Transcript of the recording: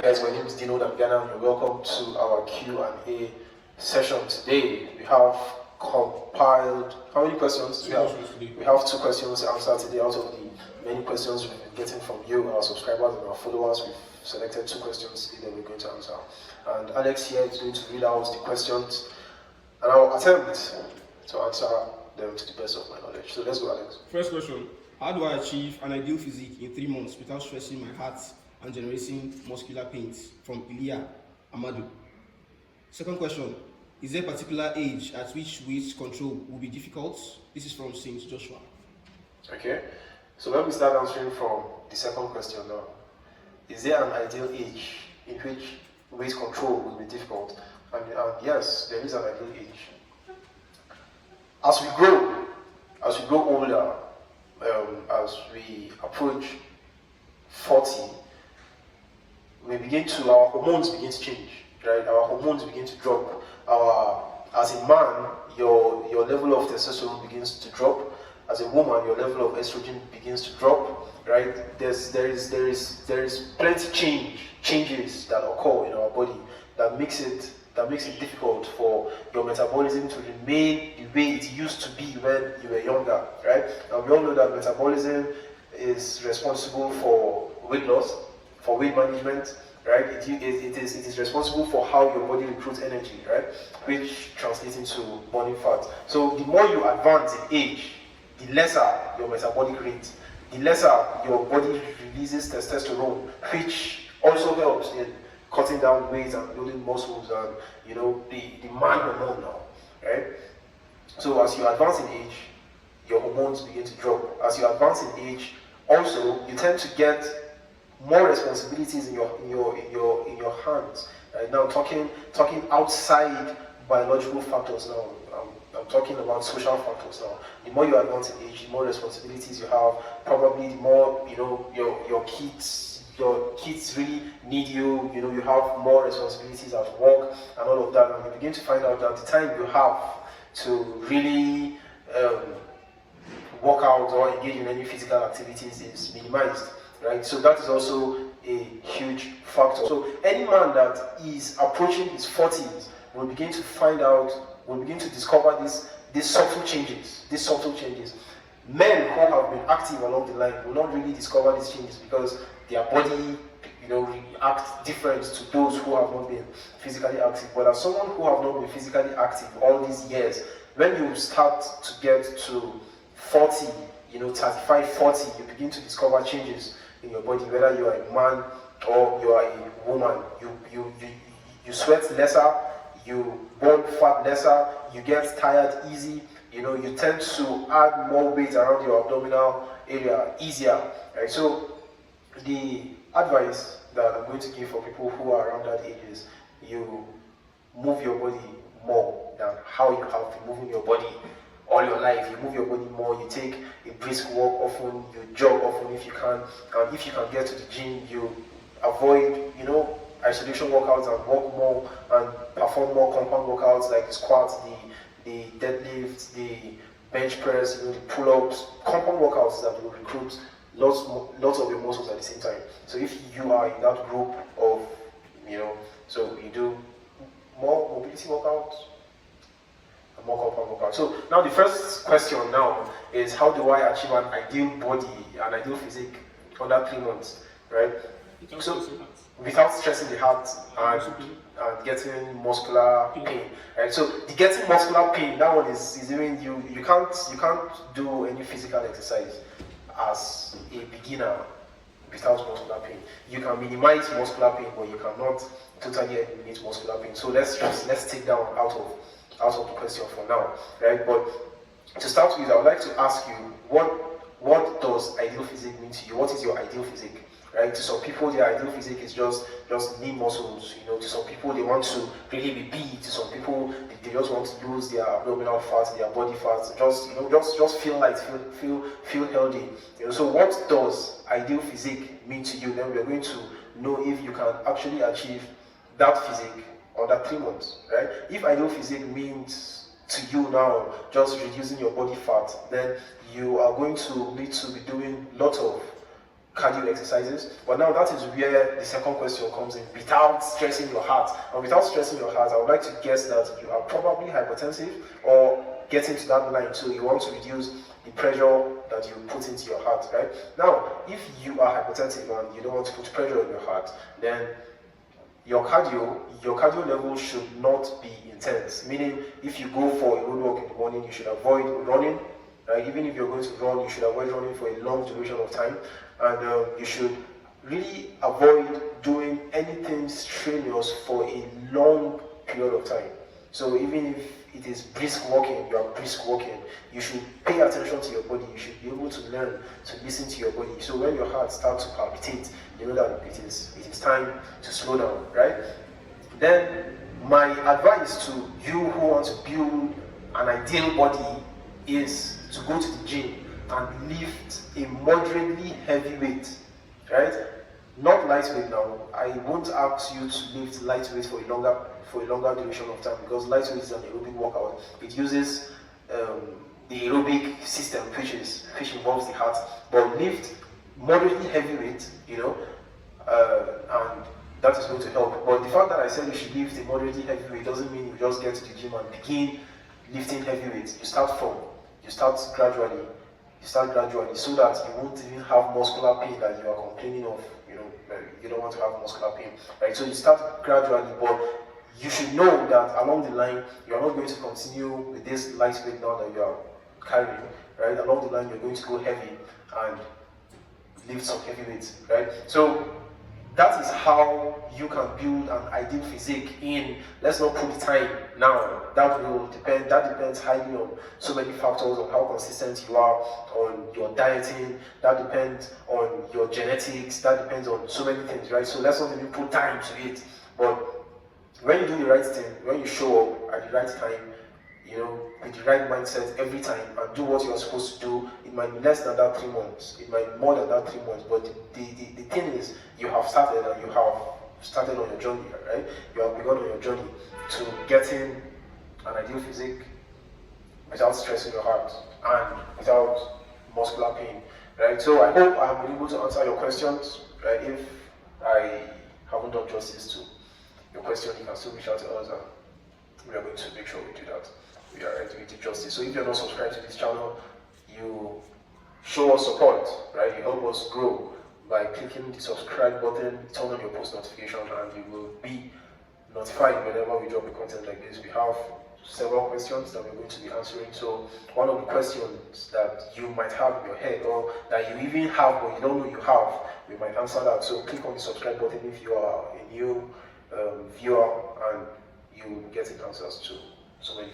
guys, my name is Dino Damgana and welcome to our Q&A session. Today we have compiled, how many questions do we have? We have 2 questions to answer today out of the many questions we've been getting from you, our subscribers and our followers. We've selected 2 questions today that we're going to answer. And Alex here is going to read out the questions and I'll attempt to answer them to the best of my knowledge. So let's go, Alex. First question: how do I achieve an ideal physique in 3 months without stressing my heart and generating muscular pains? From Ilya Amadou. Second question: is there a particular age at which weight control will be difficult? This is from Saint Joshua. Okay, so let me start answering from the second question now. Is there an ideal age in which weight control will be difficult? And yes, there is an ideal age. As we grow older, as we approach 40, our hormones begin to change, right? Our hormones begin to drop. As a man, your level of testosterone begins to drop. As a woman, your level of estrogen begins to drop, right? There is plenty changes that occur in our body that makes it difficult for your metabolism to remain the way it used to be when you were younger, right? And we all know that metabolism is responsible for weight loss, for weight management, right? It is responsible for how your body recruits energy, right? Which translates into burning fat. So the more you advance in age, the lesser your metabolic rate, the lesser your body releases testosterone, which also helps in cutting down weight and building muscles and the man hormone now, right? So as you advance in age, your hormones begin to drop. As you advance in age, also you tend to get more responsibilities in your hands. Right now, talking outside biological factors now. I'm talking about social factors now. The more you advance in age, the more responsibilities you have. Probably the more your kids really need you. You have more responsibilities at work and all of that, and you begin to find out that the time you have to really work out or engage in any physical activities is minimized, right? So that is also a huge factor. So any man that is approaching his 40s will begin to discover these subtle changes. Men who have been active along the line will not really discover these changes because their body react different to those who have not been physically active. But as someone who have not been physically active all these years, when you start to get to 40, 35, 40, you begin to discover changes in your body, whether you are a man or you are a woman. You sweat lesser, you burn fat lesser, you get tired easy, you tend to add more weight around your abdominal area easier, right? So the advice that I'm going to give for people who are around that age is you move your body more than how you have been moving your body all your life. You move your body more, you take a brisk walk often, you jog often if you can, and if you can get to the gym, you avoid, isolation workouts and walk more and perform more compound workouts like the squats, the deadlifts, the bench press, the pull-ups, compound workouts that will recruit lots of your muscles at the same time. So if you are in that group of, so you do more mobility workouts and more compound workouts. So now the first question now is, how do I achieve an ideal body, an ideal physique under 3 months, right? Without stressing the heart and getting muscular pain, right? So the getting muscular pain, that one is even you can't do any physical exercise as a beginner without muscular pain. You can minimize muscular pain, but you cannot totally eliminate muscular pain. So let's take that one out of the question for now, right? But to start with, I would like to ask you, what does ideal physique mean to you? What is your ideal physique? Right? To some people, their ideal physique is just lean muscles. To some people, they want to really be big. To some people, they just want to lose their abdominal fat, their body fat. Just feel light, feel healthy. So what does ideal physique mean to you? Then we are going to know if you can actually achieve that physique under 3 months, right? If ideal physique means to you now just reducing your body fat, then you are going to need to be doing lots of cardio exercises. But now that is where the second question comes in, without stressing your heart. And without stressing your heart, I would like to guess that you are probably hypertensive or getting to that line, so you want to reduce the pressure that you put into your heart, right? Now, if you are hypertensive and you don't want to put pressure on your heart, then your cardio level should not be intense. Meaning, if you go for a road walk in the morning, you should avoid running. Right? Even if you're going to run, you should avoid running for a long duration of time, and you should really avoid doing anything strenuous for a long period of time. So even if it is brisk walking, you are brisk walking, you should pay attention to your body. You should be able to learn to listen to your body. So when your heart starts to palpitate, you know that it is time to slow down, right? Then my advice to you who want to build an ideal body is to go to the gym and lift a moderately heavy weight, right? Not lightweight now. I won't ask you to lift lightweight for a longer duration of time, because lightweight is an aerobic workout. It uses the aerobic system, which involves the heart. But lift moderately heavy weight, and that is going to help. But the fact that I said you should lift a moderately heavy weight doesn't mean you just get to the gym and begin lifting heavy weights. You start gradually, so that you won't even have muscular pain that you are complaining of. You don't want to have muscular pain, right? So you start gradually, but you should know that along the line, you are not going to continue with this light weight now that you are carrying, right? Along the line, you're going to go heavy and lift some heavy weights, right? So that is how you can build an ideal physique in, let's not put the time now. That depends highly on so many factors, on how consistent you are, on your dieting, that depends on your genetics, that depends on so many things, right? So let's not even put time to it. But when you do the right thing, when you show up at the right time, with the right mindset every time, and do what you are supposed to do, it might be less than that 3 months, it might be more than that 3 months, but the thing is, you have started, and you have started on your journey, right? You have begun on your journey to getting an ideal physique without stressing your heart and without muscular pain, right? So I hope I have been able to answer your questions, right? If I haven't done justice to your question, you can still reach out to us, and we are going to make sure we do that. We are ready to do justice. So if you're not subscribed to this channel, you show us support, right? You help us grow by clicking the subscribe button, turn on your post notification, and you will be notified whenever we drop a content like this. We have several questions that we're going to be answering. So one of the questions that you might have in your head, or that you even have but you don't know you have, we might answer that. So click on the subscribe button if you are a new viewer, and you get the answers to so many